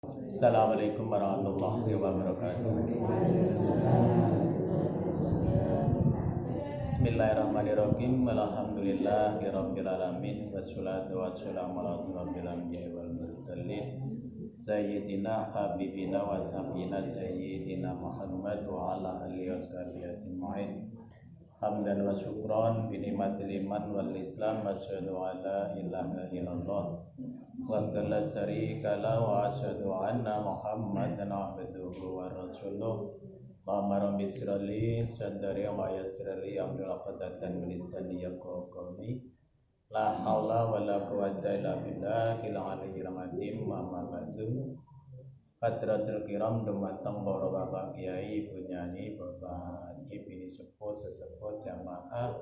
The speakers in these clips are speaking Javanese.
Assalamualaikum warahmatullahi wabarakatuh. Bismillahirrahmanirrahim. Alhamdulillahirabbil alamin wassalatu wassalamu ala asyrofil anbiya'i wal mursalin sayyidina habibina wa safina sayyidina Muhammad wa ala alihi washabihi ajmain. Hamdan wa syukran bi ni'matil iman wal islam asyhadu an la ilaha illallah wa la syarika lahu wa asyhadu anna Muhammadan abduhu wa rasuluh. Allahumma rabbi shrahli sadri wa yassir li amri uqdatan min lisani yafqahu qawli. La haula wa la quwwata illa billahil aliyyil azim. Amma ba'du. Hadratul kiram dumateng para bapak kiai punyani bapak haji bini sepuh sesepuh jamaah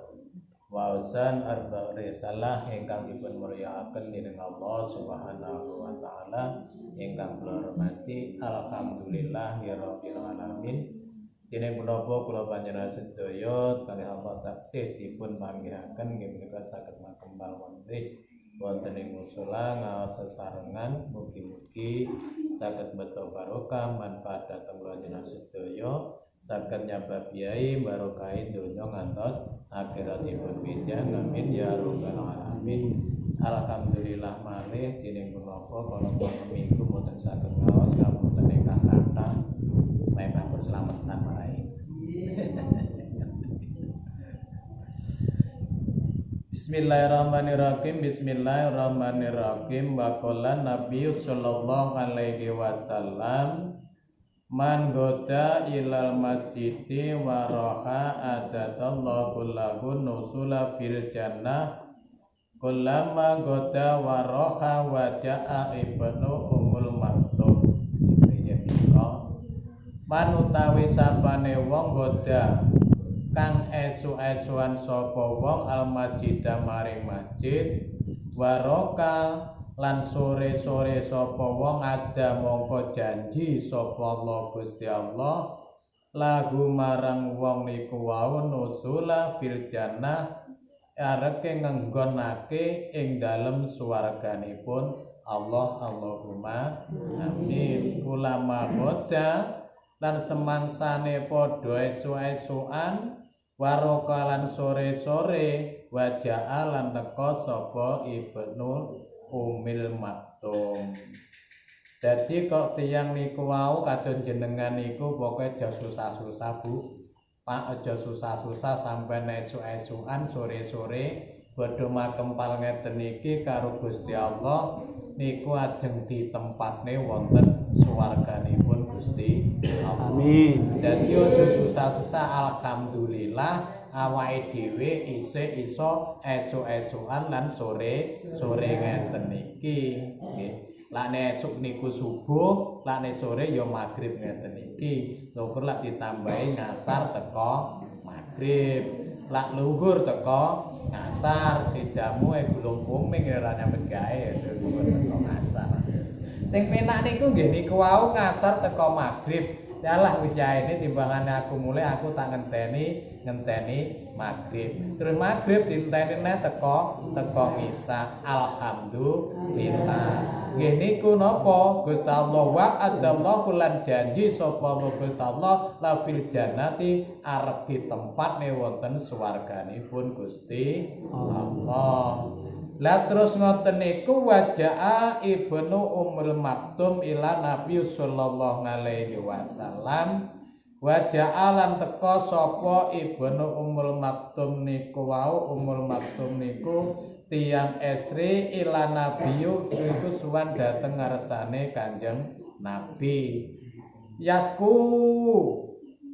wausan arba risalah ingkang dipun mulyakaken dening Allah Subhanahu wa taala ingkang kula hormati. Alhamdulillah ya rabbil alamin. Dene punapa kula panjenengan sedaya kalih Allah taksih dipun panggihaken nggih menika saged makembal wonten wonten ing musala ngaos sesarengan mugi-mugi saged beto barokah manfaat dhateng panjenengan sedaya saged nyababiahi barokah donya ngantos akhiratipun bidang amin ya rabbal alamin. Alhamdulillah malih dening punapa kala minggu boten saged ngaos ngapunten ingkang kathah memang berselamatan wae. Bismillahirrahmanirrahim. Bismillahirrahmanirrahim. Wa qala Nabi sallallahu alaihi wasallam man goda ilal masjidi wa raha adatallahu lahu nusula fil jannah kullama goda wa raha wa ja'a ibnu umul maktub. Man utawi sapane wong goda kang esu-esuan sapa wong al masjidah maring masjid waroka lan sore-sore sapa wong ada mongko janji sapa Allah Gusti Allah lagu marang wong niku wau nusula fil jannah areke ngenggonake ing dalem swarganipun Allah. Allahumma amin. Ulama boda lan semangsane padha esu-esuan waroka lan sore-sore wajaa lan teka sapa ibnu umil maktum. Dadi kok tiyang niku wau kadon jenengan niku pokoke aja susah-susah Bu. Pak aja susah-susah sampai esu-esuan sore-sore padha makempal ngeten iki karo Gusti Allah niku ajeng ditempatne wonten swarganipun Gusti Allah. Amin. Dadi aja susah-susah alhamdulillah awake dhewe isih iso esuk-esukan lan sore-sore ngeten iki nggih. Lakne esuk niku subuh, lakne sore ya magrib ngeten iki. Luhur lak ditambahi ngasar teko magrib. Lak luhur teko ngasar, sidamu gulung kuming ora nyambet gawe luhur teko ngasar. Sing penak niku nggih niku wau ngasar teko magrib. Yalah wis ya ini timbangane aku mulai aku tak ngenteni magrib. Terus magrib dinteni teko ngisa. Alhamdulillah. Nggih niku napa? Gusti Allah wa'adallahu lan janji sapa Gusti Allah la fil jannati arep ditempatne wonten swarganipun Gusti Allah. Lah terus ngoten niku wajaa ibnu umul maktum ila Nabi sallallahu alaihi wasallam wajaa lan teka sapa ibnu umul maktum niku wau. Umul maktum niku tiyang estri ila nabiyu iku suwan dhateng ngarsane Kanjeng Nabi. Yasku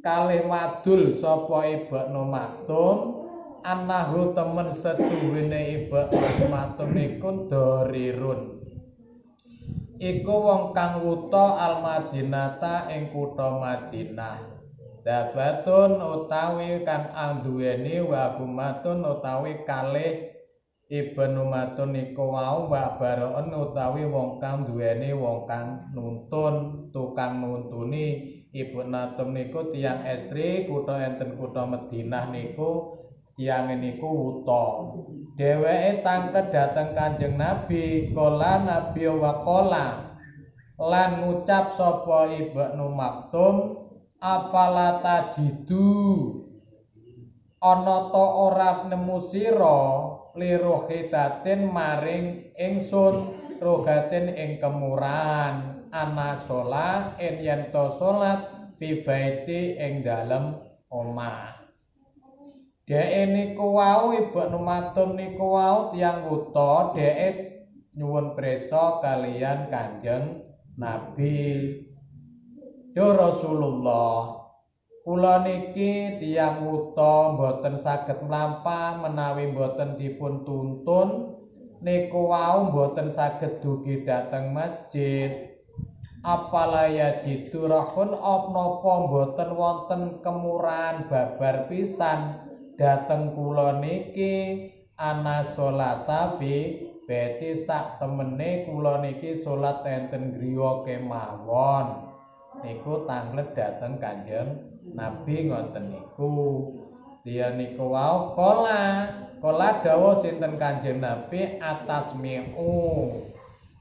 kalih madul sapa ibnu maktum anahu temen setuwene ibnu maktum niku dorirun iku wong kang wuta al Madinata ing kutha Madinah. Dabatun utawi kang anduweni wa bumatun utawi kalih ibnu matun niku wau mbak baroen utawi wong kang duweni wong kang nuntun tukang nuntuni. Ibu Natum niku tiyang estri kutha enten kutha Madinah niku tiyang niku wuta. Dheweke tangket dhateng Kanjeng Nabi, kala Nabi wa qala lan ngucap sapa Ibnu Maktum afala tajidu ana ta ora nemu sira liruhidatin maring ingsun rogatin ing kemurahan ana sholat yen to salat fi baiti ing dalem omah. Dhek niku wau Ibnu Maktum niku wau tiyang wuta dhek nyuwun prisa kaliyan Kanjeng Nabi. Duh Rasulullah, kula niki tiyang wuta mboten saged mlampah menawi mboten dipun tuntun niku wau mboten saged dugi dhateng masjid. Apalaya didurahun napa mboten wonten kemurahan babar pisan dhateng kula niki ana sholata fi beti sak temene kula niki salat enten griya kemawon niku tanglet dhateng Kanjeng Nabi ngoten niku. Dia niku wau kala dawuh sinten Kanjeng Nabi atas mi'u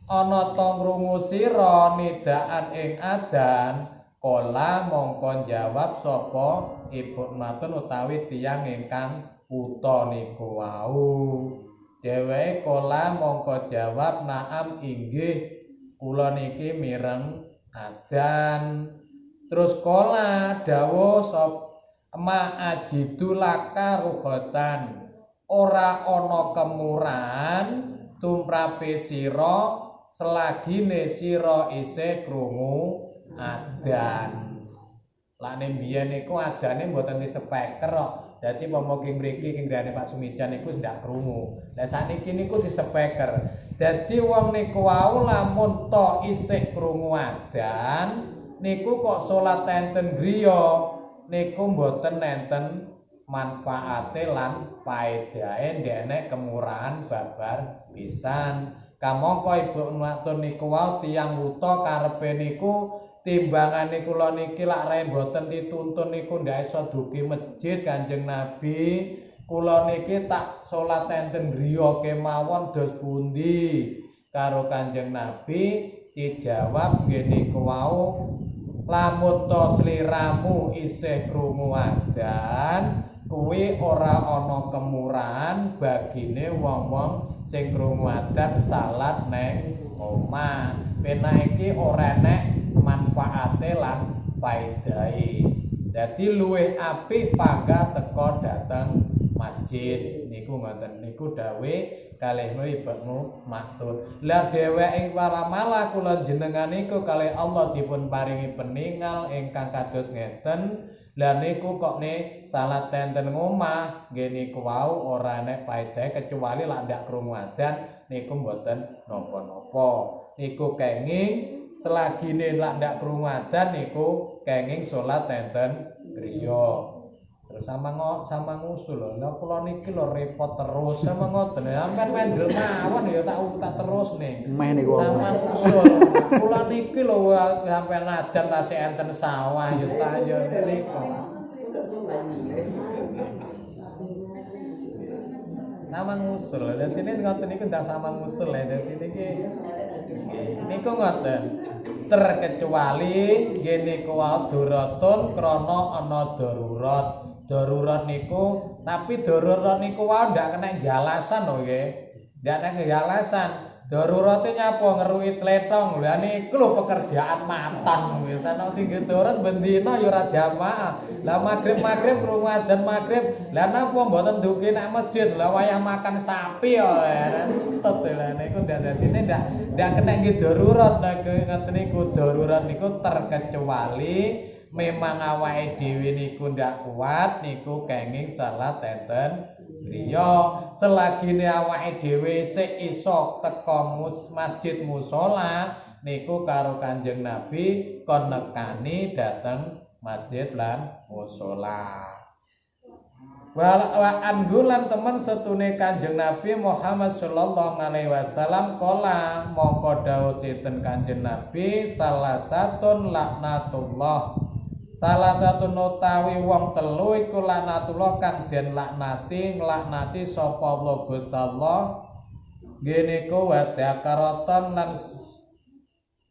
ana ta ngrungu sira nidaan ing adzan. Kala mongko jawab sapa Ibnu Maktum utawi tiyang ingkang wuta niku wau. Dheweke kala mongko jawab naam inggih kula niki mireng adzan. Terus kala dawuh ma ajidu laka ruhatan ora ana kemurahan tumrape sira selagine sira isih krungu adzan. Lane biyen niku adzane mboten disepeker kok. Dadi pomoki mriki ing grene Pak Sumijan niku ndak krungu. Lah sakniki niku disepeker. Dadi wong niku wau lamun to isih krungu adzan niku kok salat enten griya niku mboten enten manfaate lan paedahe ndekne kemurahan babar pisan. Kamangka Ibnu Maktum niku wau tiyang wuta karepe niku timbangane kula niki lak rae mboten dituntun niku ndak iso dugi masjid Kanjeng Nabi. Kula niki tak salat enten griya kemawon dos pundi karo Kanjeng Nabi. Dijawab ngene niku wau lamun to sliramu isih krungu adzan kuwi ora ana kemurahan bagine wong-wong sing krungu adzan salat neng omah. Pena iki ora enek manfaate lan faedahe. Dadi luwih apik panggah teka dhateng masjid niku ngoten niku dawuh kalih Ibnu Maktum. Lah dheweke malah kula jenengan niku kalih Allah dipun paringi peningal ingkang kados ngeten. Lah niku kok ne salat tenten ngomah nggih niku wau ora enek paedahe kecuali lak ndak krungu adzan niku mboten napa-napa. Niku kenging selagine lak ndak krungu adzan niku kenging salat tenten griya. Terus sama ngusul lho. Lah kula niki lho repot terus sama ngoten. Sampeyan mendel mawon ya tak terus nih. Meh niku. Sama ngusul. Kula niki lho sampeyan adzan tasih enten sawah ya saya niku. Sama ngusul. Dadi ngoten niku ndak sama ngusul ya. Dadi niki niku ngoten. Terkecuali ngene ku wae daruratun krana ana darurat. Darurat niku tapi darurat niku wae ndak kena jalasan lho nggih. Ndak kena jalasan. Darurate nyapa ngeruwi tletong. Lah niku lho pekerjaan matan wis ana tinggi darurat bendina ya ora jamaah. Lah magrib krungu adzan magrib. Lah napa mboten dugi nek masjid? Lah wayah makan sapi ya. Setelah niku dadine ndak kena nggih darurat ngoten niku. Darurat niku terkecuali memang awake dhewe niku ndak kuat niku kenging salat enten griya. Selagine awake dhewe sik iso teka masjid musala niku karo Kanjeng Nabi kon nekani dhateng masjid lan musala. Wa anggulan temen setune Kanjeng Nabi Muhammad sallallahu alaihi wasallam kala mongko dawuh sinten Kanjeng Nabi salah satun laknatullah. Salah satu utawi wong telu iku laknatullah kang den laknati nglaknati sapa Allah Gusti Allah. Ngene iku wa dzakaraton lan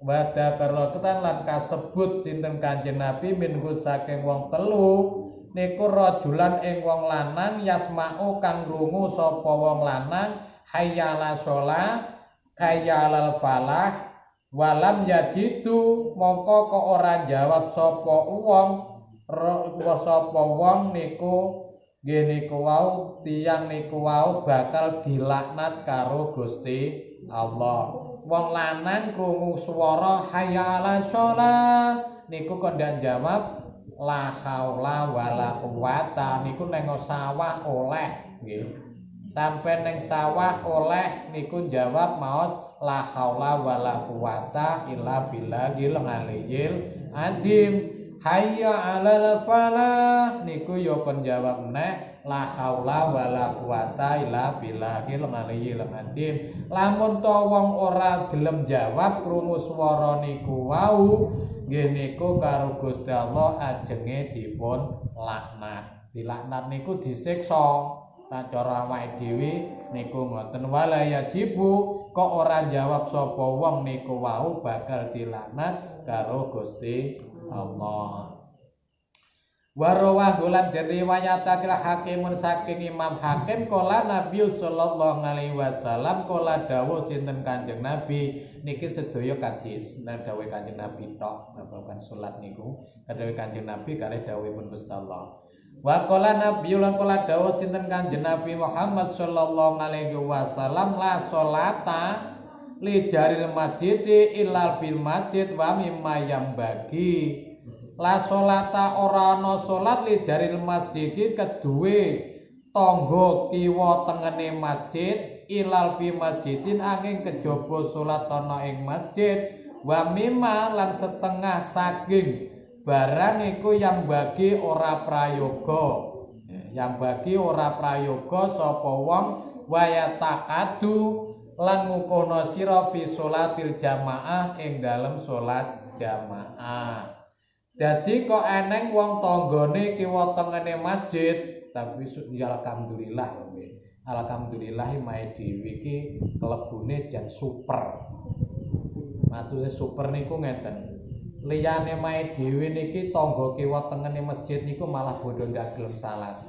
Wadakara ketan lan kasebut dinten Kanjeng Nabi minhu saking wong telu niku rajulan ing wong lanang yasma'u kang krungu sapa wong lanang hayya 'ala shalah hayya 'alal falah walam yajidu mongko kok ora jawab sapa wong niku nggih niku wau tiyang niku wau bakal dilaknat karo Gusti Allah. Wong lanang krungu swara hayya 'ala shalah niku kok ndak jawab la haula wala quwata niku neng sawah oleh nggih. Sampai neng sawah oleh niku jawab maos la haula wala quwata illa billahil aliyyil azim. Hayya 'alal falah niku yo kon jawab neh la haula wala quwata illa billahil aliyyil azim. Lamun to wong ora gelem jawab krungu swara niku wau nggih niku karo Gusti Allah ajenge dipun laknat. Dilaknat niku disiksa. Nek cara awake dhewe niku ngoten wala yajibu kok ora jawab sapa wong niku wau bakal dilaknat karo Gusti Allah. Warawah gulan diriwayatake Hakimun saking Imam Hakim kala Nabi sallallahu alaihi wasallam kala dawuh sinten Kanjeng Nabi niki sedaya hadis nek dawuh Kanjeng Nabi tok babagan salat niku dawuh Kanjeng Nabi kalih dawuhipun Gusti Allah. Wa qala nabiyullah qala dawuh sinten Kanjeng Nabi Muhammad sallallahu alaihi wasallam la sholata li jaril masjid illal bil masjid wa mimma yambagi. La sholata ora ana salat li jaril masjid keduwe tangga kiwa tengene masjid ilal bi masjidin angin kejaba salat ana ing masjid wa mimma lan setengah saking barang iku yang bagi ora prayoga sapa wong waya takadu lan ngukono sira fi sholatil jamaah ing dalem salat jamaah. Dadi kok eneng wong tanggane kiwa tengene masjid tapi ya alhamdulillah alhamdulillah mae dhewe iki klebune jan super. Maksudnya super niku ngeten. Liyane mae dhewe niki tangga kiwa tengene masjid niku malah bodho ndak gelem salat.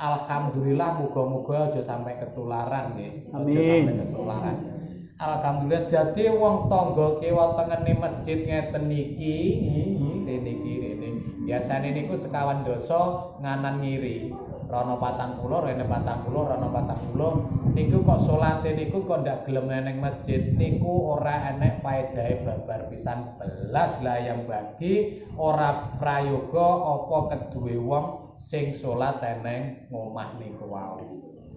Alhamdulillah muga-muga aja sampai ketularan nggih. Amin. Aja sampai ketularan. Alhamdulillah dadi wong tangga kiwa tengene masjid ngeten niki rene. Biasane niku sekawan dosa nganan ngiri. Rono 40, rene 40, rono 40. Niku kok salate niku kok ndak gelem neng masjid niku ora enek paedahe babar pisan belas lah yang bagi ora prayoga apa keduwe wong sing salat neng ngomah niku wau.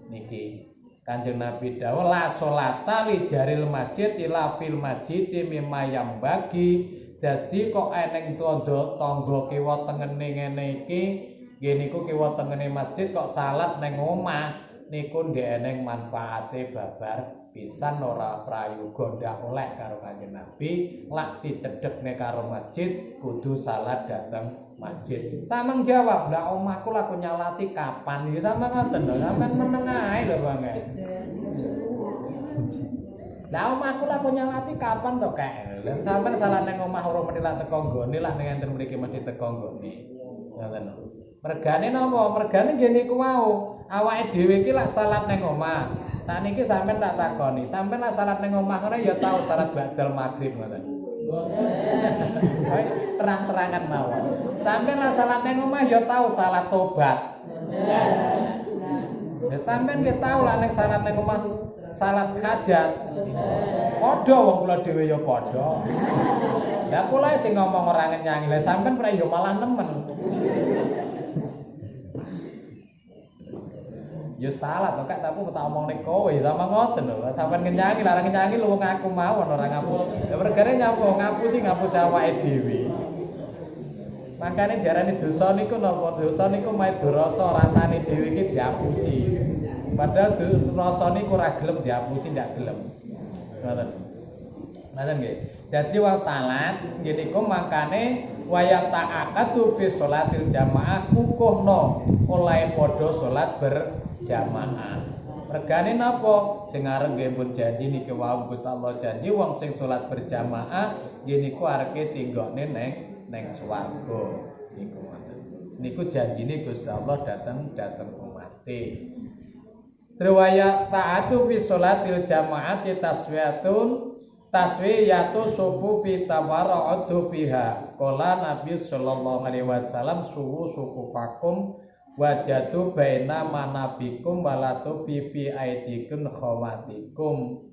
Niki Kanjeng Nabi dawuh la sholata li jaril masjid ila fil masjid mimma yang bagi. Dadi kok eneng tangga kiwa tengene ngene iki nggih niku kiwa tengene masjid kok salat neng omah niku ndek eneng manfaate babar pisan ora prayoga ndak oleh karo Kanjeng Nabi lak ditedhekne karo masjid kudu salat dateng masjid. Sameng jawab, "Lah omahku laku nyalati kapan?" Ya sampean ngoten lho, sampean meneng ae lho Bang. Lah omahku laku nyalati kapan to, Kak? Lah sampean salat neng omah ora menilak teko nggone lah ning enten mriki mesti teko nggone. Ngoten lho. Mergane napa? Mergane nggih niku wau. Awake dhewe iki lak salat ning omah. Saniki sampean tak takoni, sampean lak salat ning omah ngono ya tau salat ba'dal maghrib ngoten. Terang-terangan mawon. Sampean lak salat ning omah ya tau salat tobat. Ya sampean nggih tau lak ning salat ning omah salat hajat. Padha wong kula dhewe ya padha. Lah kula sing ngomong ora ngenyangi, lah sampean prei yo malah nemen. Ya salah to Kak, tapi tak omongne kowe sama ngoten lho. Sampeyan ngenyangi, larang ngenyangi lu wong aku mawon ora ngapu. Ya mergane nyapa ngapusi awake dhewe. Makane diarani dosa niku napa? Dosa niku mae dorasa rasane dhewe iki diapusi. Padahal rasa niku ora gelem diapusi, ndak gelem. Ngoten. Ngoten nggih. Dadi wong salat nggih niku makane wayang ta'akatu fi sholatil jamaah kukuhno oleh padha salat berjamaah. Regane napa? Sing arep nggih pun janji niki wau Gusti Allah janji wong sing salat berjamaah nggih niku areke tinggokne neng swarga niku ngoten. Niku janjine Gusti Allah dateng umate. Riwayat ta'atu fi sholatil jamaati taswiyatu sufufi tawara'atu fiha. Qala Nabi sallallahu alaihi wasallam sufufakum wajadu baina manabikum walatu fi aidikum khawatikum.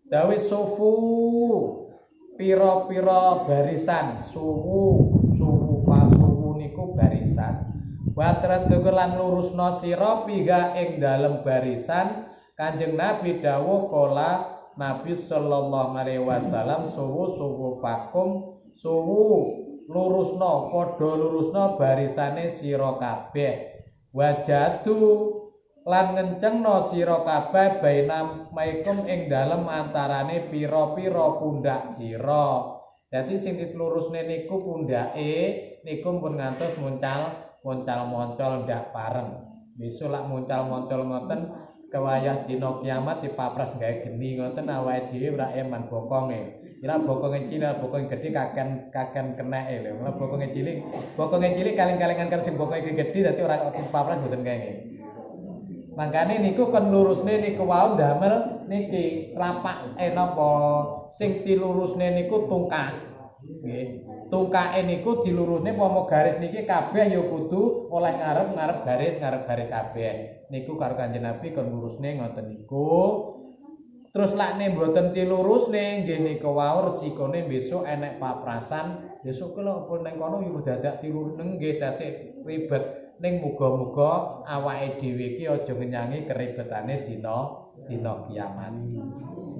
Dawi sufu pira-pira barisan, sufu niku barisan. Watrat lan lurusna sira piga ing dalem barisan. Kanjeng Nabi dawuh kala Nabi sallallahu alaihi wasallam suwu fakum lurusna padha lurusna barisane sira kabeh. Wajadu lan ngencengno sira kabeh baina maikum ing dalem antarane pira-pira pundak sira. Dadi sing dilurusne niku pundake niku pun ngantos moncal-moncol ndak pareng. Besok lak moncal-moncol ngoten kewayah dina kiamat dipapras gawe geni ngoten awake dhewe ora eman bokonge. Ira bokonge cilik, bokonge gedhe kaken keneke lho. Ora bokonge cilik kaling-kalingan karo sing bokonge gedhe dadi ora dipapras mboten kenging. Mangkane niku kon lurusne niku wau damel niki rapak napa sing dilurusne niku tungkak. Nggih. Tungkake niku dilurusne pomo garis niki kabeh ya kudu oleh ngarep garis kabeh. Niku karo Kanjeng Nabi kon lurusne ngoten niku. Terus lakne mboten dilurusne nggih niku wau resikone besok enek paprasan. Besok kula apa ning kono yo dadak tilurus nggih dadi ribet. Ning muga-muga awake dhewe iki aja ngenyangi keribetane dina kiamat.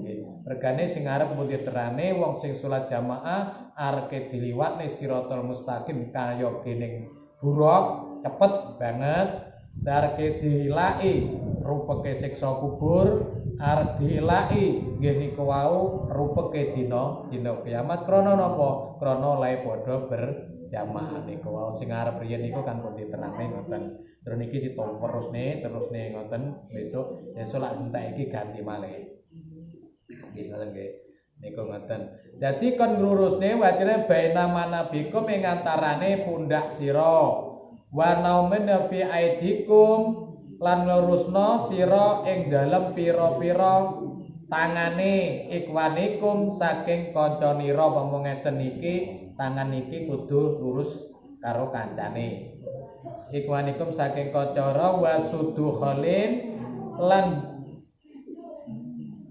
Nggih. Regane sing arep mung diterane wong sing salat jamaah arep diliwatne siratal mustaqim kaya gening buruk cepet banget. Arep dilaki rupeke siksa kubur, arep dilaki nggih niku wau rupeke dina kiamat krana napa? Krana lae padha berjamaah niku wau sing arep riyen niku kan pun diterangke ngoten. Terus niki ditompo terusne ngoten besok lak entek iki ganti malih. Nggih ngoten nggih. Niku ngoten. Dadi kon nglurusne wajine baina manabikum ing antarane pundak sira. Wa naumen fi aidikum lan lurusna sira ing dalem pira-pira tangane ikwanikum saking kancanira pomong ngeten iki tangan niki kudu lurus karo kancane. Ikwanikum saking kancara wasudu khalin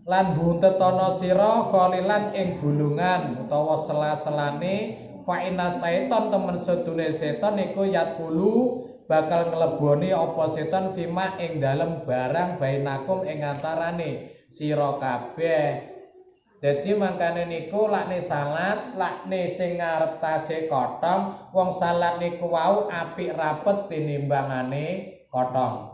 lan buntetana sira khalilan ing bulungan utawa sela-selane fa inna syaiton temen sedune setan niku yatulu bakal ngleboni apa setan fima ing dalem barang bainakum ing antarane sira kabeh. Dadi mangkane niku lakne salat, lakne sing ngarep tase kothong, wong salat niku wau apik rapet tinimbangane kothong.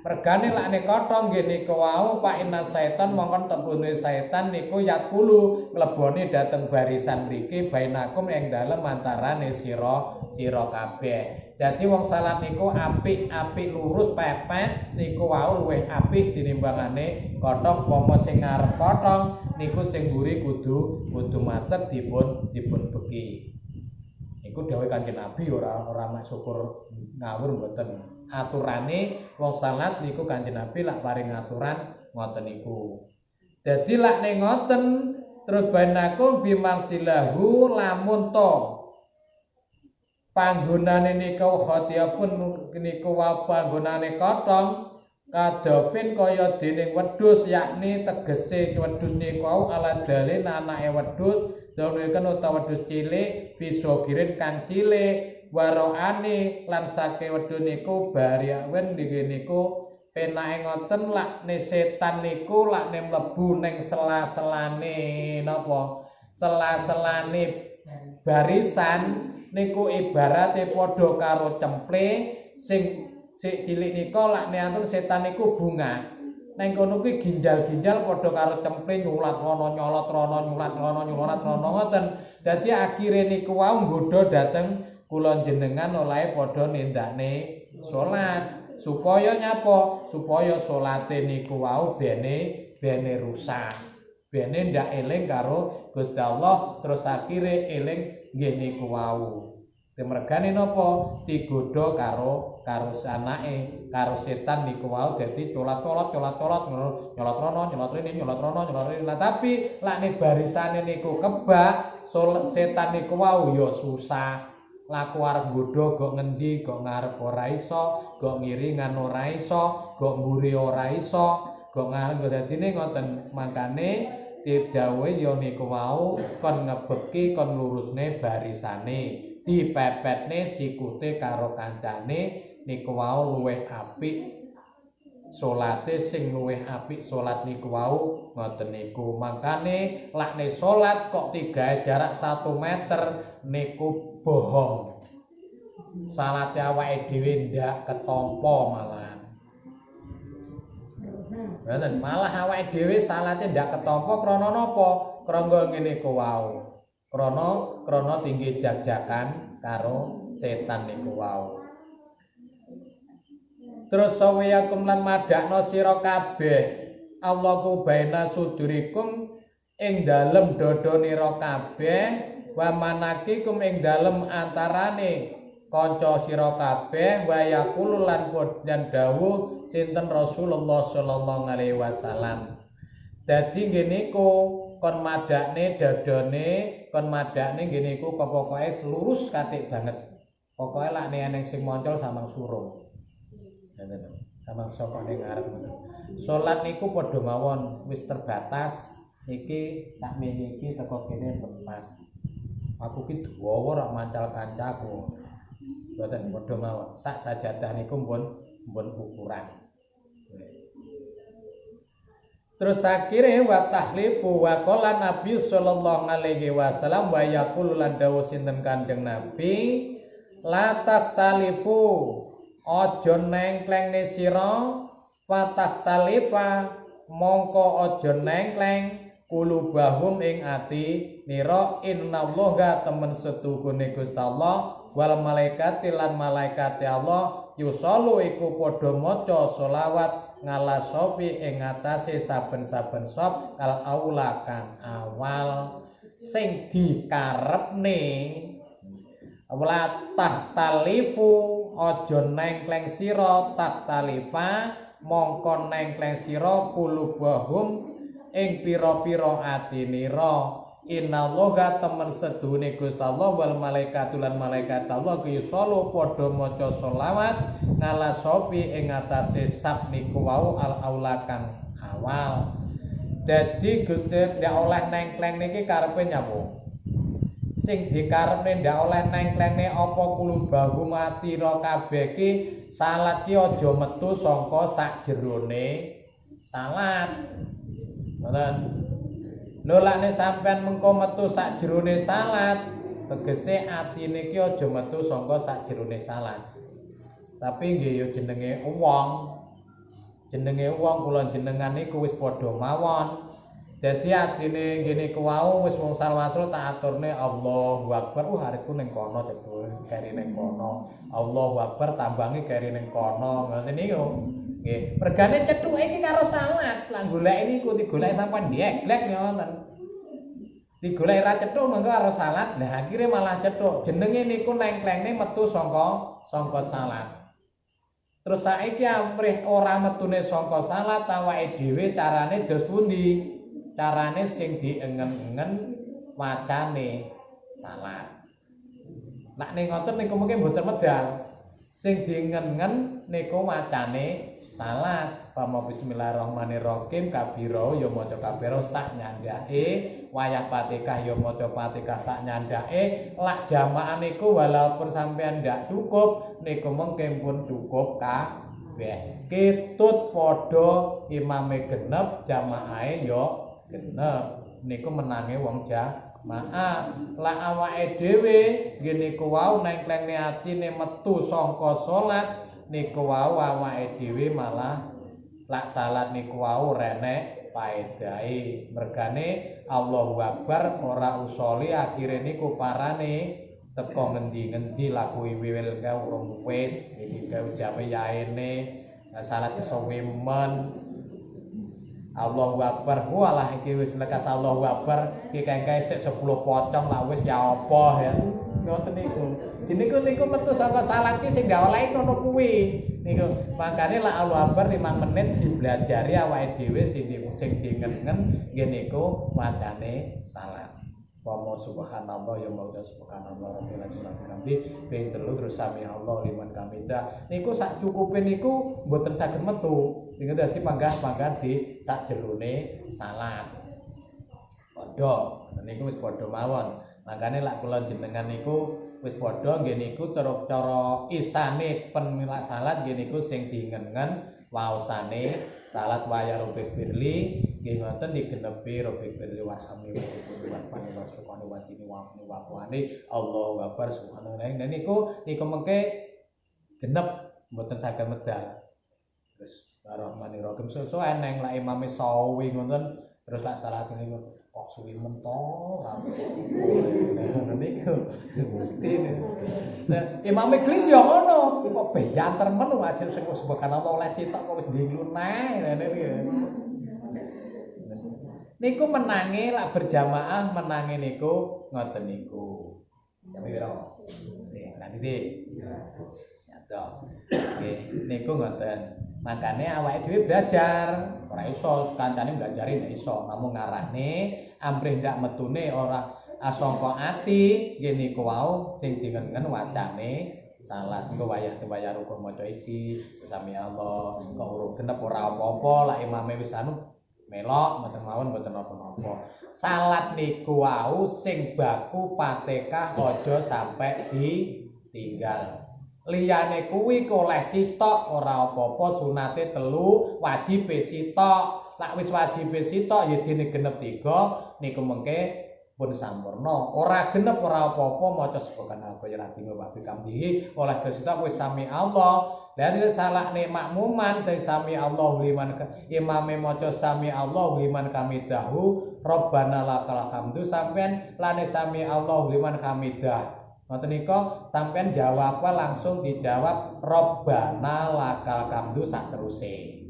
Mergane lakne kothong nggih niku wau Pak Inna Syaitan mongkon tembune setan niku yakulu mlebone dhateng barisan mriki bainakum ing dalem antarane sira kabeh. Dadi wong salat niku apik lurus pepet niku wau luwih apik tinimbangane kothong pomo sing ngarep kothong niku sing mburi kudu masek dipun beki. Niku dawuh Kanjeng Nabi ora mak syukur ngawur mboten. Aturane wong salat niku Kanjeng Nabi lak paring aturan ngoten niku. Dadi lak ning ngoten terus bainakum bimansilahu lamun to panggonane niku khatiafun niku wa panggonane kothong kadofin kaya dening wedhus yakni tegese wedhus niku ala dalin anake wedhus dawuhken utawa wedhus cilik bisogirin kang cilik waroane lan sake wedhus niku bariawen nggih niku penake ngoten lakne setan niku lakne mlebu ning sela-selane napa sela-selane barisan niku ibarate padha karo cemple sing cilik nika lakne atur setan niku bunga nang kono kuwi ginjal-ginjal padha karo cemple nyulat rono nyolot rono nyulat rono ngoten dadi akhire niku wau nggodha dhateng kula jenengan oleh padha nindakne salat supaya nyapa supaya salate niku wau bene rusak bene ndak eling karo Gusti Allah terus akhire eling nggih niku wau. Mergane napa digodha karo sanake karo setan niku wau dadi colat-colot nyolot rene. Tapi lakne barisane niku kebak setan niku wau ya susah. Laku arep godha kok ngendi kok ngarep ora iso, kok ngiringan ora iso, kok mburi ora iso, kok ngarep dadine ngoten. Makane didhawuhe ya niku wau kon ngebeki kon lurusne barisane. Dipepetne sikute karo kancane niku wau luwih apik salate sing luwih apik salat niku wau ngoten niku. Makane lakne salat kok digawe jarak 1 meter niku bohong. Salate awake dhewe ndak ketampa malah. Ngoten, malah awake dhewe salate ndak ketampa krana napa? Krana ngene ku wau. Krana tinggi jak-jakan karo setan niku wau. Terus sawiyakum lan madakno sira kabeh Allahu baina sudurikum ing dalem dodonira kabeh wa manakikum ing dalem antarane kanca sira kabeh wa yaqulu lan podhan dawuh sinten Rasulullah sallallahu alaihi wasallam. Dadi ngene iku kon madakne dadane kon madakne ngene iku pokoke lurus kathik banget. Pokoke lakne eneng sing moncol samang surung. Ngoten. Samang saka ning ngarep ngoten. Salat niku padha mawon wis terbatas. Iki tak miliki teko kene lepas. Aku ki dawa ora mancal kancaku. Mboten padha mawon. Sak sajadah niku pun ukuran. Terus akhirnya wa tahlifu wa qala Nabi sallallahu alaihi wasallam wa yaqulu lan dawuh sinten Kanjeng Nabi la taktalifu aja nengklengne sira fatah talifa mongko aja nengkleng kulubahum ing ati nira innallaha temen setuhune Gusti Allah wal malaikati lan malaikate Allah yusallu iku padha maca selawat ngala sofi ing atase saben-saben sop kal aula kang awal sing dikarepne wala tahtalifu aja nengkleng sira tahtalifa mongko nengkleng sira kulubahum ing pira-pira atinira innallaha temen seduhune Gusti Allah wal malaikatu lan malaikat Allah yusallu padha maca selawat ngala sofi ing atase sab niku wau al aulakan awal. Dadi Gusti ndak oleh nengkleng niki karepe nyapa? Sing dikarepne ndak oleh nengklengne apa kulubahu matira kabeh ki salat ki aja metu saka sakjerone salat. Ngoten. Lho lakne sampean mengko metu sakjerone salat, tegese atine ki aja metu saka sakjerone salat. Tapi nggih ya jenenge wong. Jenenge wong kula jenengan niku wis padha mawon. Dadi atine ngene ku wau wis wong salawasra tak aturne Allahu Akbar. Hariku ning kono cedul, keri ning kono. Allahu Akbar tambangi keri ning kono. Ngoten niku. Nggih, regane cethuke iki karo salat. Lah golek niku digoleki sampean dieglek ngoten. Digoleki ra cethuk mengko karo salat. Lah akhire malah cethuk. Jenenge niku nengklengne metu saka salat. Terus saiki amrih ora metune saka salat awake dhewe carane dos pundi? Carane sing diengen-engen macane salat. Nek ning ngoten niku mungkin mboten medal. Sing diengen-engen niku macane salat. Pama bismillahirrahmanirrahim kabiro ya maca kabiro sak nyandake wayah Fatihah ya maca Fatihah sak nyandake lak jamaah niku walaupun sampean ndak cukup niku mungkin pun cukup kabeh ketut padha imame genep jamaahe ya genep niku menange wong jamaah lak awake dhewe nggih niku wau nengklengne atine metu saka salat niku wau awake dhewe malah lak salat niku wau renek paedahe. Mergane Allahu Akbar ora usoli akhire niku parane teko ngendi-ngendi laku wiwil ka urung wis iki jame yaene salat kesuwi men. Allahu Akbar. Walah iki wis lekas Allahu Akbar, iki kae sik 10 pocong lah wis ya apa ya. Ngoten niku. Niku metu saka salat ki sing gak oleh ngono kuwi. Niku makane lah Allahu Akbar 5 menit diblajari awake dhewe sing dingen-ngen nggih niku wacane salat. Wa subhanallah ya maula subhanallah rabbil alamin ping 3 terus sami Allah liman hamidah niku sak cukupe niku mboten saged metu niku dadi panggah-panggah di sak jerone salat padha niku wis padha mawon makane lak kula jenengan niku wis padha nggih niku cara isane penilak salat nggih niku sing dingen-ngen waosane salat waya robek firli nggih ngoten digenepi robek firli warhamni warhamni wasukani watini waqwani Allahu akbar subhanallah niku mengke genep mboten saged medal terus Rahmanirrahim so eneng lak imame sawi ngoten terus lak salat niku kok suwi mentok niku mesti imame glis ya ngono kok beyanter men wajib sing subhanallah oleh sitok kok wis dingluneh niku menangi lak berjamaah menangi niku ngoten niku pira nanti nyata nggih niku ngoten makane awake dhewe belajar ora iso kancane belajari ndak iso namung ngarane amrih ndak metune ora asangka ati nggih niku wau sing dingen-dingen wacane salat engko wayah rukun maca iki sami Allah kok urung genep ora apa-apa lak imame wis anu melok mboten mawon mboten napa-napa salat niku wau sing baku Fatihah aja sampai ditinggal liyane kuwi oleh sitok ora apa-apa sunate 3 wajib sitok lak wis wajib sitok ya dene genep 3 niku mengke pun sampurna ora genep ora apa-apa maca subhanallah ya rabbi wa bihamdihi oleh sitok wis sami Allah dari salahne makmuman dari sami Allah liman imame maca sami Allah liman hamidahu rabbana lakal hamdu sampean lane sami Allah liman hamidah ngoten nika sampean jawab langsung dijawab Rabbana lakal hamdu sak teruse.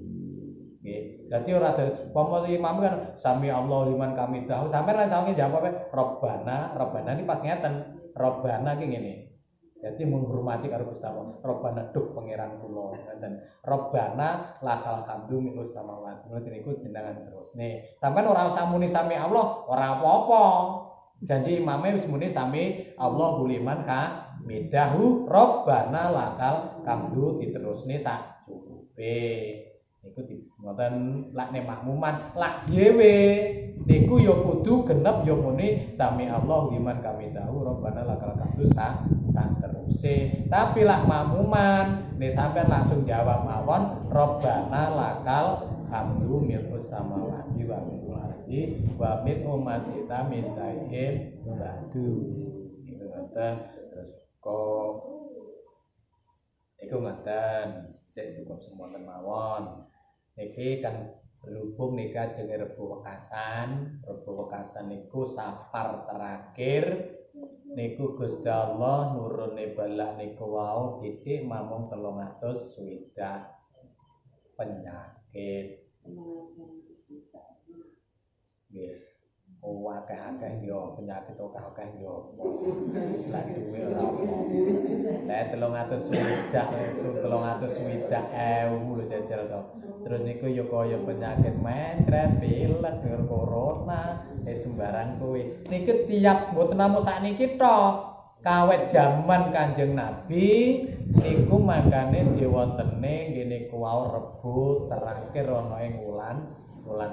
Nggih. Dadi ora pomo imam kan sami Allah liman hamidah sampean langsung jawab Rabbana ini pas ngeten Rabbana ki ngene. Dadi menghormati karo Gusti Allah. Rabbana duh pangeran kula ngoten. Rabbana lakal hamdu mi'us samawati. Ngoten niku jenengan terus. Nih, sampean ora usah muni sami Allah ora apa-apa. Janji imame wis muni sami Allahu liman hamidahu Rabbana lakal hamdu diterusne sak cukupe niku ngoten lak nek makmuman lak dhewe niku ya kudu genep ya muni sami Allahu liman hamidahu Rabbana lakal hamdu sak teruse tapi lak makmuman nek sampean langsung jawab mawon Rabbana lakal hamdu milkus samawati wa milkul ardi wa min umasita misaihim ba'du itu ngoten terus kok iku ngoten sik cukup semonten mawon iki kan berhubung nika jenenge Rebo Wekasan niku safar terakhir niku Gusti Allah nurune balak niku wau titik mamung 300 swidak penyakit nggih akeh-akeh yo penyakit akeh-akeh yo lan duwe ora apa 300 swidak ewu lho jajal to terus niku yo kaya penyakit mentrep pilek corona sembarang kuwi niku tiap mboten namung sakniki tok kawet jaman Kanjeng Nabi niku mangkane diwontene ngene ku wau Rebo terakhir ana ing wulan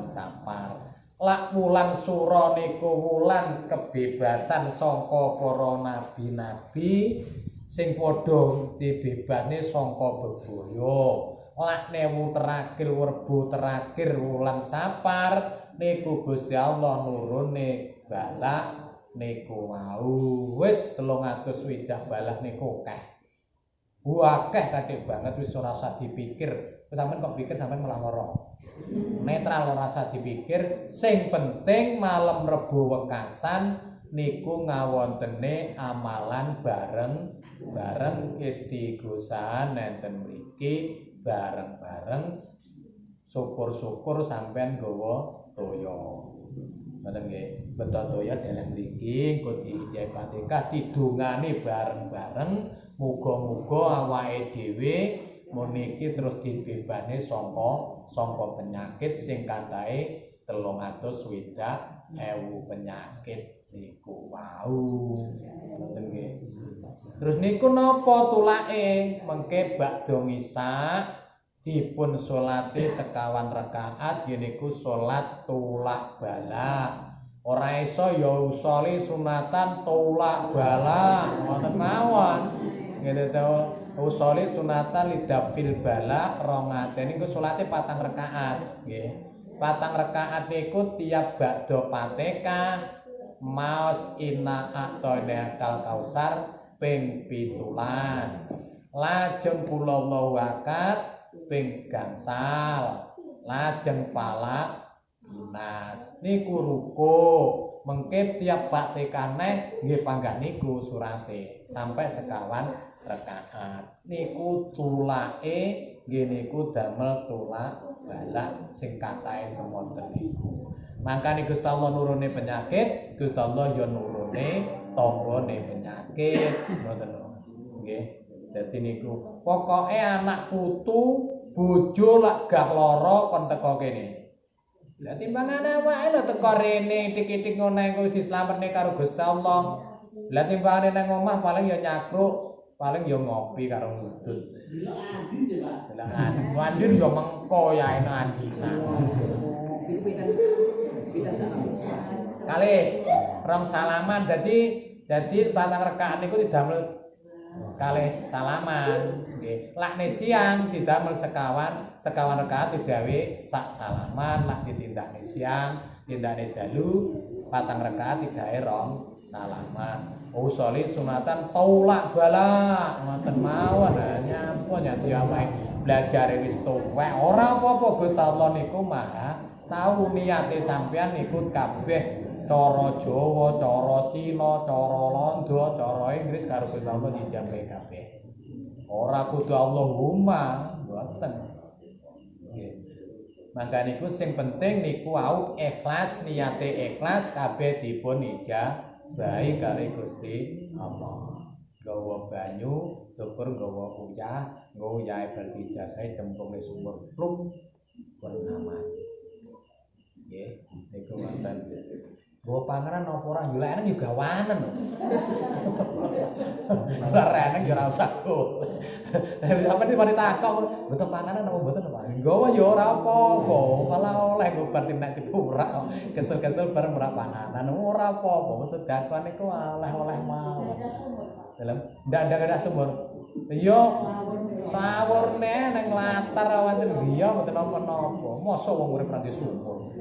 Sapar. Lak wulan Sura niku wulan kebebasan saka para nabi-nabi sing padha dibebasne saka bebaya. Lak newu terakhir Rebo terakhir wulan Sapar niku Gusti Allah nurune balak niku wau wis 300 swidak balah niku akeh kathik banget wis ora usah dipikir sampean kok pikir sampean malah lara netral ora usah dipikir sing penting malam Rebo Wekasan niku ngawontene amalan bareng istighosah nenten mriki bareng-bareng syukur-syukur sampean gawa toya. Ngoten nggih. Beto toya dereng mriki engko Kyai Patikah didongani bareng-bareng muga-muga awake dhewe meniki terus dibebani saka penyakit sing kathahe 360.000 penyakit niku wau. Ngoten nggih. Terus niku napa tulake? Mengke bakda ngisa dipun salate sekawan rakaat yeniku salat tulak bala. Ora iso ya usoli sunatan tulak bala. Ngoten mawon. Nggih to. Usoli sunatan lidafil bala rongate niku salate 4 rakaat nggih. 4 rakaat niku tiap bakda Fatihah maos inna a'tona kal kausar ping 17. Lajeng kula wakat ping gangsal. Lajeng palak nas niku ruku mengke tiap Fatihah neh nggih panggah niku surate sampai sekawan rakaat. Niku tulake nggih niku damel tulak balak sing kathahe semonten niku. Mangkane Gusti Allah nurune penyakit, Gusti Allah ya nurune tanggane penyakit. Ngoten nggih. Dadi niku pokoke anak putu bojo lak gah lara kon teko kene. Lah timbangane wae lho teko rene tik-tik ngene iku dislametne karo Gusti Allah. Lah timbangane nang omah paling ya nyakruk, paling ya ngopi karo ngudut. Lah andin yo mengko ya eno andina. Kali rong salaman dadi 4 rakaat niku didamel kalih salaman nggih. Lakne siang didamel sekawan rakaat digawe sak salaman, lak ditindakne siang, tindakne dalu 4 rakaat digawe rong salaman. Usoli sunatan taulak bala ngoten mawon nyapa nyati awake belajar wis tuwek ora apa-apa Gusti Allah niku Maha tahu niate sampean niku kabeh cara Jawa, cara Cina, cara Londo, cara Inggris karo Gusti Allah dijampe kabeh. Ora kudu Allahumma mboten. Nggih. Mangga niku sing penting niku wau ikhlas, niate ikhlas kabeh dipun ijabahi karo Gusti Allah. Gawa banyu, syukur gawa uyah berdijasahi cemplunge sumur pluk pernaman. Nggih, niku wonten. Bawa panganan apa ora yo lek juga wanen. Ora reneng yo ora usah go. Sampe mari takok, "Mboten panganan apa mboten, Pak?" Nggawa yo ora apa-apa, malah oleh go berarti nek dipura. Kesel-kesel bareng ora panganan, ora apa-apa. Sedekah niku oleh-oleh mawon. Dalam ndak ada sumur. Yo sawurne nang latar wonten griya mboten napa-napa. Mosok wong urip ra di sumur.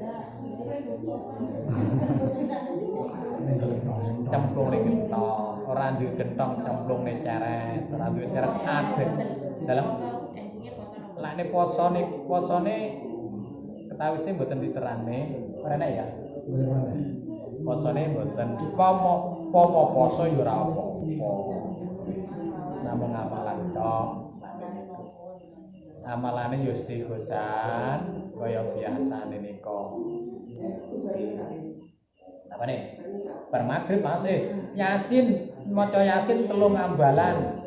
Cemplungne gentong, ora duwe gentong cemplungne ceret, ora duwe ceret sadek. Dalam lakne posone ketawise mboten diterane, ora enak ya. Posone mboten pomo poso ya ora apa-apa. Namung amalan tok. Amalane yo istighosah kaya biasane nika. Apa nih? Bar magrib Mas Yasin maca Yasin 3 ambalan.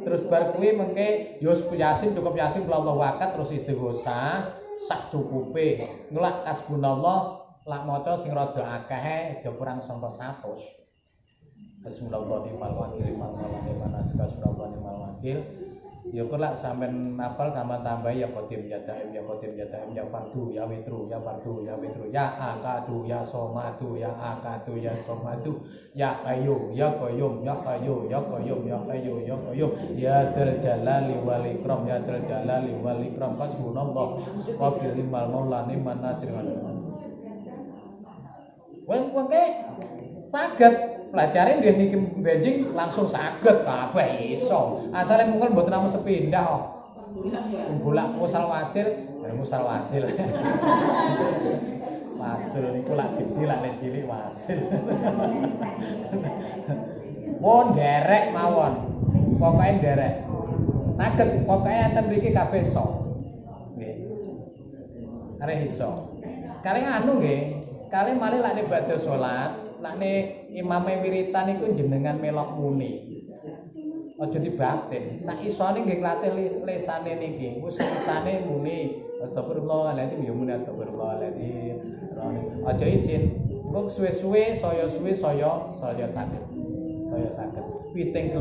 Terus bar kuwi mengke yo Yasin cukup Yasin Allahu akbar terus istighosah sak cukupe. Ngelak hasbunallah lak maca sing rada akeh aja kurang sangka 100. Bismillahirrahmanirrahim wakil. Ya kok lak sampean hafal tambah ya qadim ya daim ya fardu ya witru ya akadu ya somadu ya akadu ya somadu ya qayyum ya qayyum ya qayyum ya qayyum ya qayyum ya qayyum ya dzal jalali wal ikram ya dzal jalali wal ikram hasbunallah wa ni'mal maula ni'man nasir. Wong saged pelajare nggih niki benjing langsung saged kabeh iso. Asale mungkin mboten namung sepindah kok. Bolak musal wasil. Wasil niku lak gede lak cilik wasil. Wong derek mawon. Pokoke derek. Saged pokoke enten mriki kabeh iso. Nggih. arek iso. Kare anu nggih, kare malih lak nek badhe salat, lak nek imame wiritan iku jenengan melok muni. Aja dibatin. Sak isone nggih nglatih lisane niki. Wis lisane muni astagfirullahaladzim ya muni astagfirullahaladzim. Aja isin. Kok suwe-suwe saya saged. Saya saged. Witing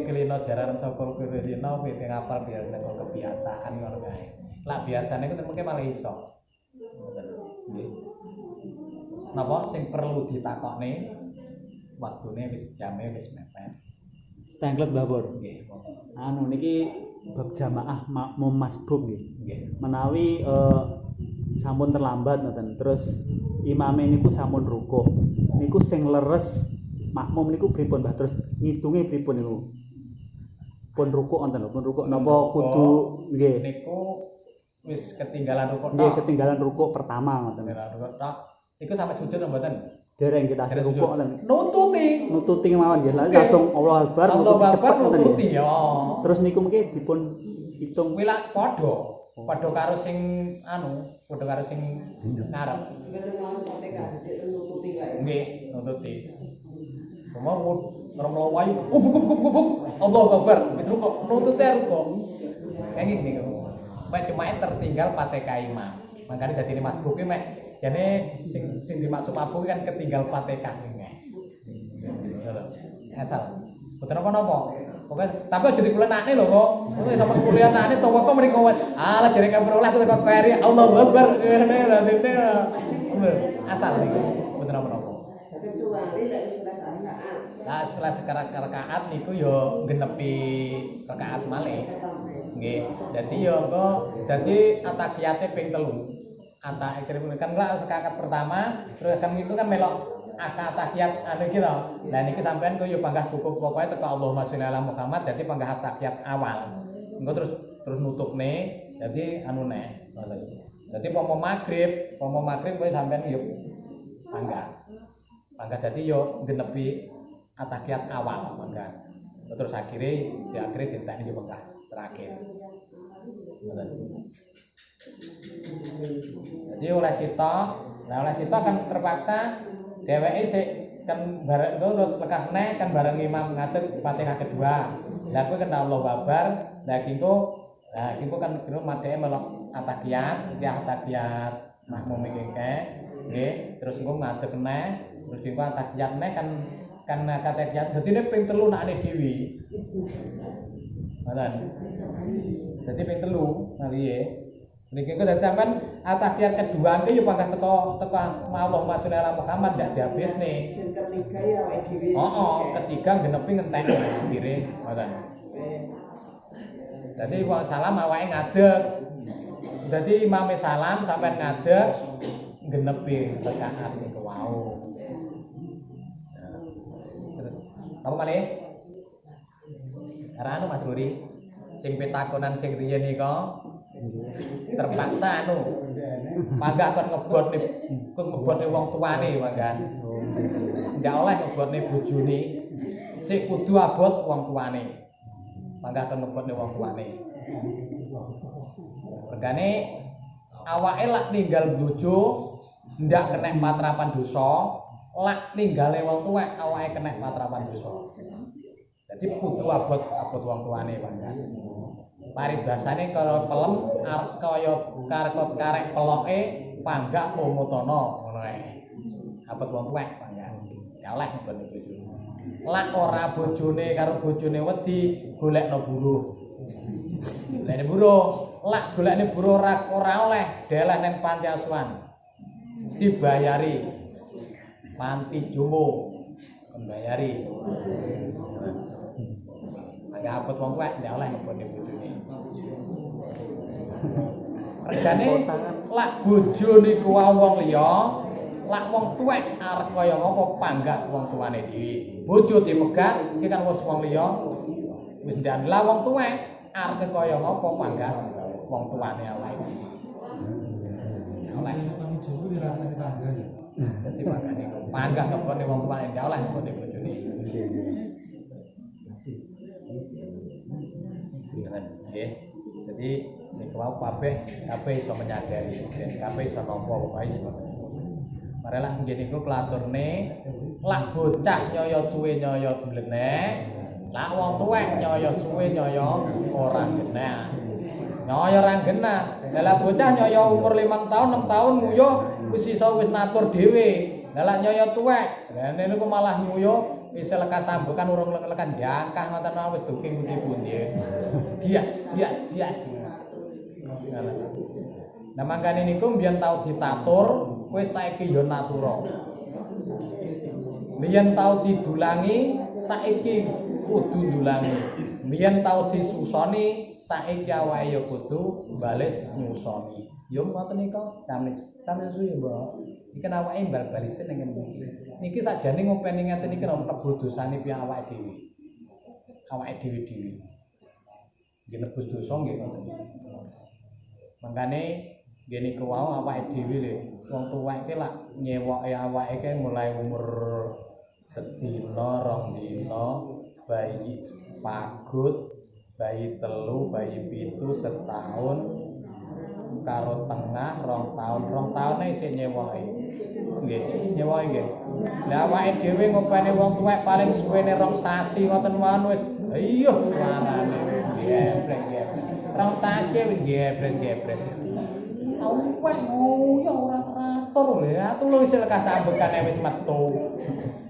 kelina jararan saka kelina witing apal biar nek kebiasaan ngono kae. Lah biasane ku temeke malah iso. Nggih. Napa sing perlu ditakokne waktune wis jame wis mepet. Tengklet babor. Nggih. Anu niki bab jamaah makmum masbuk nggih. Nggih. Menawi sampun terlambat ngoten. Terus imame niku sampun rukuk. Niku sing leres makmum niku pripun Mbah? Terus ngitunge pripun niku? Pun rukuk wonten lho, pun rukuk napa kudu nggih. Niku wis ketinggalan rukuk tok. Nggih ketinggalan rukuk pertama ngoten. Ketinggalan rukuk tok. Iku sampai sujud mboten? Dereng kita asih rukuk ngoten. Nututi mawon nggih. Langsung Allahu Akbar nututi cepet ngoten nggih. Nututi ya. Terus niku mengki dipun hitung Wilak padha karo sing anu, padha karo sing ngarep. Nggih, nututi. Kemawon ngremlo wayu, buk Allahu Akbar, wis rukuk, nututi rukuk. Kayak ngene niku. Mek cuma tertinggal Fatihah imam. Makane dadi masbuk ki mek jane sing dimaksud masbuk kan ketinggal Fatihah ngene. Asal. Boten napa-napa. Pokoke tapi aja dikulenake lho kok. Kowe sampe kulianane to kok mriko alah jare kaperoleh kok keri Allahu Akbar ngene dadi asal niku. Boten napa-napa. Kecuali lek wis rakaat. Lah setelah rakaat niku yo genepi rakaat malih. Nggih. Dadi yo kok dadi ataqiyate ping 3. Ataqiyate kan rakaat pertama terus kan itu kan melok ataqiyat anu iki to. Lah niki sampean kok yo panggah cukup pokoke teko Allahumma sholli ala Muhammad dadi panggah ataqiyat awal. Engko terus nutupne dadi anu nek. Dadi pomo maghrib kowe sampean yo panggah. Panggah dadi yo genepi ataqiyat awal panggah. Terus akhire ditakni yo panggah terakhir. Jadi oleh sitok kan terpaksa dheweke sik kan bareng terus lekas neh kan bareng imam ngadeg Fatihah kedua. Lah kuwi kan Allahu Akbar, lah kingko kan kira madheke melok ataqiyat, makmum iki nggih, terus engko ngadeg neh, terus kingko ataqiyat neh kan ataqiyat dadi nek ping 3 nakane dhewe. Ngoten. Dadi ping 3 nalihe. Niki kok dadi sampean ataqiyat kedua iki yo panggah teko Allahumma sholli ala Muhammad ndak dihabisne. Sing ketiga ya awake dhewe. Ketiga genepi ngentek akhire ngoten. Dadi wong salam awake ngadeg. Dadi imame salam sampean ngadeg genepi rakaat niku wau. Terus apa malih? Karena Mas Luri sing pitakonan sing riyen nika terpaksa panggah kon ngebotne wong tuane manggan. Ndak oleh ngebotne bojone. Sik kudu abot wong tuane. Panggah kon ngebotne wong tuane. Regane awake lak ninggal bojo ndak kenek patrapan dosa, lak ninggale wong tuwek awake kenek patrapan dosa. Dadi kudu abot wong tuane manggan. Paribasane karo pelem kaya karkot karek peloke panggak momotana ngono ae. Abot wong tuwek panggak. Ya oleh ngene bojo. Lak ora bojone karo bojone wedi golekno buruh. Golekne buruh, lak golekne buruh ora oleh deleh nang panti asuhan. Dibayari. Panti jomo mbayari. Agak abot wong tuwek ndak oleh ngebone bojone. Regane lak bojo niku wong liya, lak wong tuwek arep kaya ngopo panggah wong tuane dhewe. Bojo dipegat iki kan wis wong liya. Wis ndak lah wong tuwek arep kaya ngopo panggah wong tuane awake. Oleh bojo dirasani panggah. Dadi panggah ngebone wong tuane ndak oleh ngebone bojone. Nggih. Jadi niku mau kabeh iso menyadari kabeh iso nampa pokoke iso. Marelah nggih niku klaturne lak bocah nyaya suwe nyaya blenek, lak wong tuwek nyaya suwe nyaya ora genah. Nyaya ora genah. Lah bocah nyaya umur 5 tahun 6 tahun nguyuh wis iso wis natur dhewe. Lah nyaya tuwek, lah niku malah nyuyuh wis lekas sambukan urung lekan diangkah ngoten wis duking pundi-pundi. Dias. Nah mangkane niku mbiyen tau ditatur, wis saiki ya natura. Mbiyen tau didulangi, saiki kudu dulangi. Mbiyen tau disusoni, saiki awake ya kudu bales nyusoni. Ya ngoten nika, sampe suwi, Mbak. Iki awake bal-balisen ning ngene. Niki sakjane ngopeni ngeten iki nebus dosane piyambak awake dhewe. Awake dhewe-dhewe. Nggih nebus dosa nggih ngoten. Mangkane nggih niku wau awake dhewe lho. Wong tuwek ki lak nyewoke awake ki mulai umur sedina, rong dina, bayi pagut, bayi telu, bayi pitu, setahun. Karo tengah rong taune isih nyewoke. Nggih, nyewoke nggih. Lah awake dhewe ngopeni wong tuwek paling suwene rong sasi ngoten mawon wis. Iya, warane geprek. Rong sasi wis geprek. Awake ngoyo ora teratur lho. Atu lho wis lekas sambekane wis metu.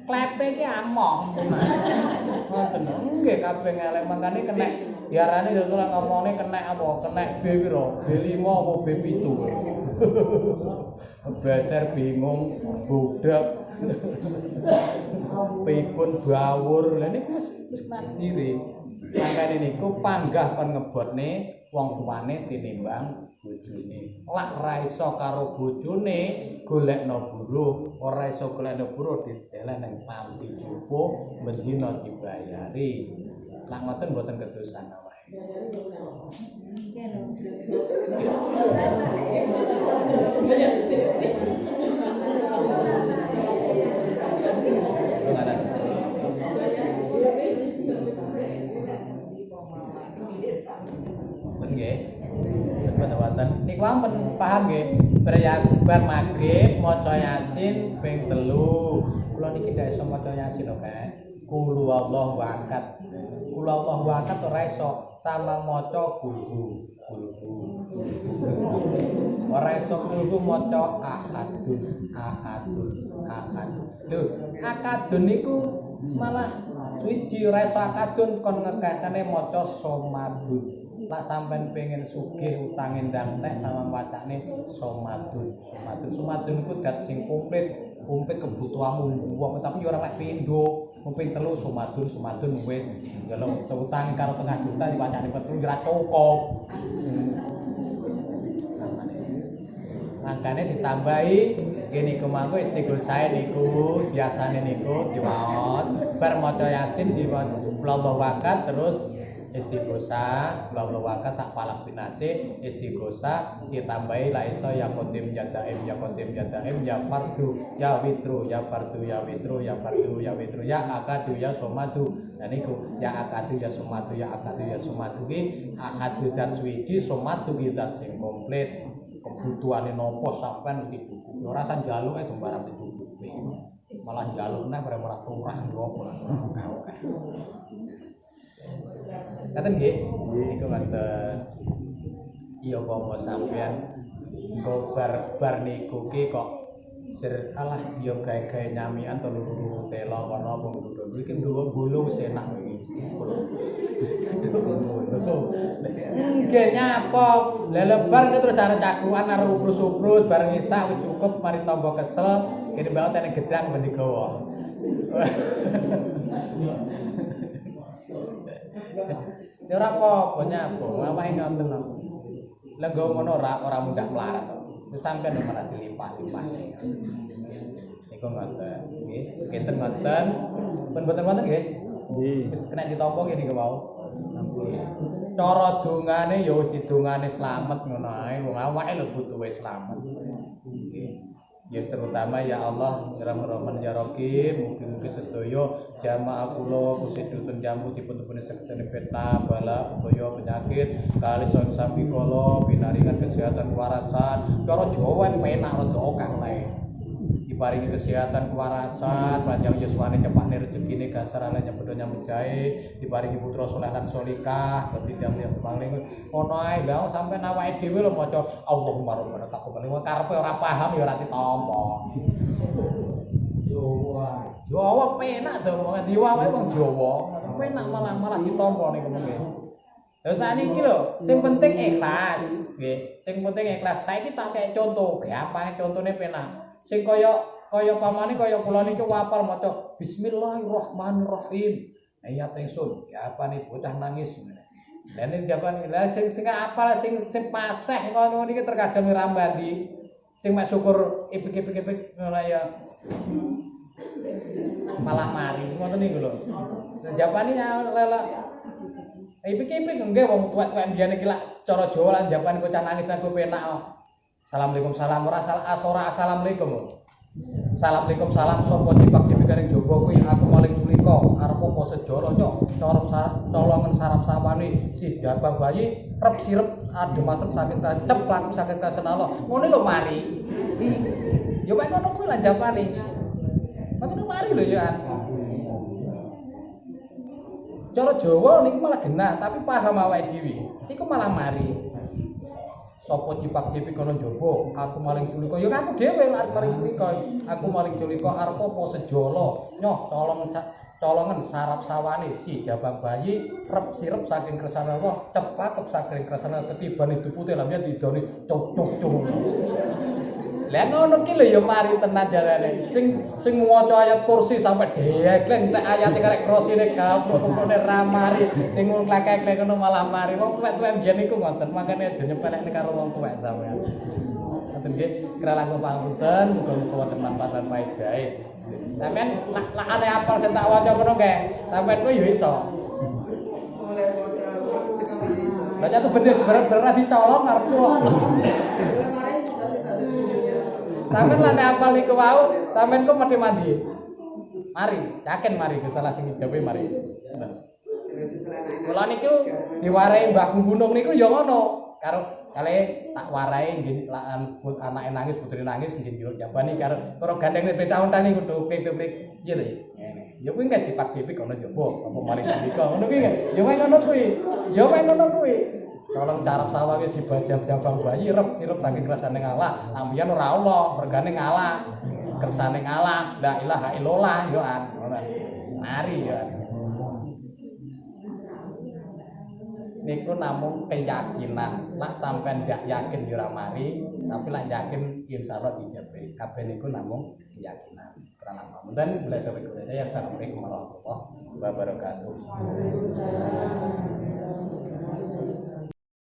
Klepe iki among. Ngoten. Nggih kabeh ngelek mangkane kenek diarani dadi ora ngomongane kenek apa? Kenek B pira? B5 apa B7? Beser bingung, budek. Pikun bawur. Lah niku wis nadire. Mangkane niku panggah kon ngebotne wong tuane tinimbang bojone. Lak ora iso karo bojone golekno buruh, ora iso golekno buruh ditelen nang panti jupo mendina dibayari. Lak ngoten mboten kedosan awake. Nggih. Betul-betul. Niku ampun paham nggih. Bar magrib maca Yasin ping 3. Kula niki ndak iso maca Yasin kok, Kak. Qul huwallahu ahad. Qul huwallahu ahad ora iso sama maca kulhu. Ora iso kulhu maca ahadun. Lho, akadun niku malah wiji ora iso akadun kon ngekekane maca somadun. Lak sampean pengen sugih utange ndang teh sama wacane somadun iku dat sing komplit kebutuhanmu wong tapi ora lek pindho ping 3 somadun wis njaluk utang karo 0,5 juta diwacane petu ora cukup. Mangkane ditambahi kene kemangko istighosae niku biasane niku diwaos bar maca Yasin diwaca wakat terus istighosa bla wakat tak palak binase istighosa ditambahi la iso ya qadim ya daim ya fardu ya witru ya akadu ya somadu. Nah niku ya akadu ya somadu ki akadu dat suwiji somadu ki dat sing komplit kebutuhane nopo sampean dicukupi ora san jaluke sembarang dicukupi malah jalukne ora turah opo ora. Ngaten nggih? Niku ngaten. Iya apa sampean engko bar niku ki kok sir alah ya gawe-gawe nyamian telu telo kono apa ngono iki ndhuwur bulu wis enak iki. Nggih nyapa. Lah lebar terus arep cakuan arep uprus-uprus bareng isak wis cukup mari tambah kesel kene bae tene gedang ben digawa. Ya ora apa-apa nyapa, awake ngoten lho. Lah nggo ngono ora mudah melarat. Wis sampeyan ora dilimpah-limpah. Niku ngoten, nggih. Kinten ngoten. Pun boten wonten nggih? Nggih. Wis kena ditampa nggih niku wau. Sampun. Cara dongane ya wis didongane slamet ngono ae. Wong awake lho butuhe slamet. Nggih. Ya terutama ya Allah Rahman ya Rahim mugi-mugi sedaya jamaah kula kusidutun jamu dipun-pun sekdene fitnah bala bahaya penyakit kali sang sami kala pinaringan kesehatan kewarasan cara Jawa penak rada akeh lae diparingi kesehatan kewarasan panjang yuswane cepakne rezekine gasarane nyepedho nyambut gawe diparingi putra saleh lan salihah ketidang yang pangling ono ae lha sampean awake dhewe lho maca Allahumma rabbana taqabbal wong karepe ora paham ya ora ditampa Jawa penak to wong diwae wong Jawa penak malah ditampa niku mengke lha saniki lho sing penting ikhlas nggih sing penting ikhlas saiki tak kek contoh gampang contone penak sing kaya pamane kaya kula niki wapal maca bismillahirrahmanirrahim ayat ingsun ya apane bocah nangis lha nek japan lha sing apal sing paseh ngono niki terkadang ora mbandi sing mek syukur ipik-ipik ngono ya malah mari ngoten niku lho japane lelek ipik-ipik nggih wong tuwek-tuwek mbiyen iki lak cara Jawa lan japane bocah nangis aku penak Assalamualaikum salam ora assalamualaikum. Assalamualaikum salam sapa tipak dipikaring jaba kuwi aku maling tulika arep apa sedara nyok corop tolongen sarap sawane si dabang bayi rep sirep adem asem sakit cep laku sakit kasenala. Ngene lho mari. Ya mek ngono kuwi lah japane. Ngono mari lho ya. Cara Jawa niku malah genah tapi paham awake dhewe. Iku malah mari. Sopo cipak-cipik kono njaba aku maling culika ya aku dhewe arep maring culika aku maling culika arep apa sejala nyoh colongen sarap sawane si jabang bayi rep sirep saking kersane Allah cepakep saking kersane ketibane dupute lamya didoni cocok lha ngono ki lho ya mari tenan jarane sing maca ayat kursi sampe degleng tek ayat karek krosine kaprone ra mari ning klek-klek ngono malah mari wong tuwek-tuwek biyen niku ngoten makane aja nyepelekne karo wong tuwek sampean ngoten nggih kira langkung pangapunten muga-muga wonten manfaat lan faedah sampean nak ane apal sing tak waca ngono nggih sampean ku ya iso oleh bocah tekan iso baca tuh bener-bener ditolong arep kula sampean lan apal niku wau, sampean kok mesti mandi. Mari, yakin mari Gusti Allah sing gawe mari. Kula niku diwarai Mbah Gunung niku ya ngono. Karo kale tak warai nggih anake nangis putri nangis nggih yo jabani karo gandeng sepeda ontan niku kudu pipik piye to ngene. Ya kuwi enggak dipak-pipik kono jaba apa mari ndika ngono kuwi ya wae ngono kuwi. Ya wae ngono kuwi. Tolong carap sawah wis dibajab-jabang bayi rep sirep saking kersane Allah. Ambiyan ora Allah, regane ngalah. Kersane ngalah, la ilaha illallah yo an. Mari yo. Niku namung keyakinan. Lah sampean ndak yakin yo ora mari, tapi lah yakin insyaallah dijabe. Kabeh niku namung keyakinan. Karena pamunten belajar berikutnya. Assalamualaikum warahmatullahi wabarakatuh.